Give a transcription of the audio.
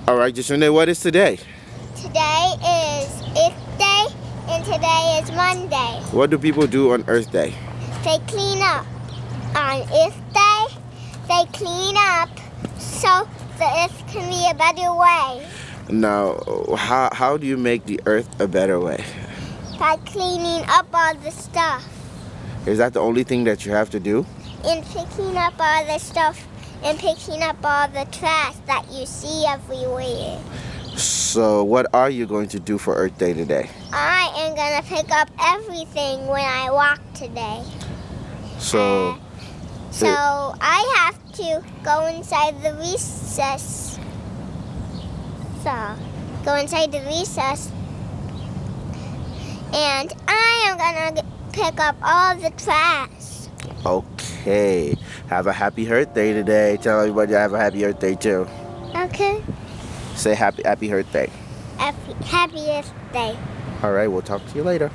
All right, Jashune, what is today? Today is Earth Day, and today is Monday. What do people do on Earth Day? They clean up. On Earth Day, they clean up so the earth can be a better way. Now, how do you make the earth a better way? By cleaning up all the stuff. Is that the only thing that you have to do? And picking up all the stuff and picking up all the trash that you see everywhere. So what are you going to do for Earth Day today? I am going to pick up everything when I walk today. So I have to go inside the recess. So, go inside the recess. And I am going to pick up all the trash. Okay. Have a happy Earth Day today. Tell everybody to have a happy Earth Day too. Okay. Say happy Earth Day. Happy Earth Day. All right, we'll talk to you later.